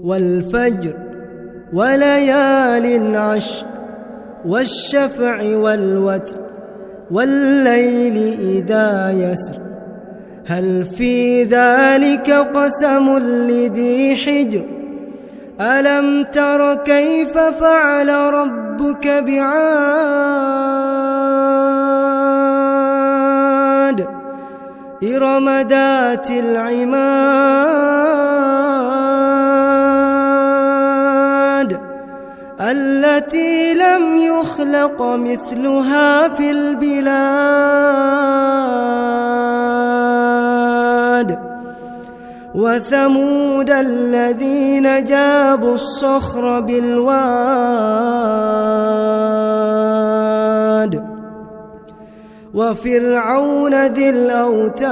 والفجر وليال عشر والشفع والوتر والليل إذا يسر هل في ذلك قسم لذي حجر ألم تر كيف فعل ربك بعاد إرم ذات العماد التي لم يخلق مثلها في البلاد وثمود الذين جابوا الصخر بالواد وفرعون ذي الأوتاد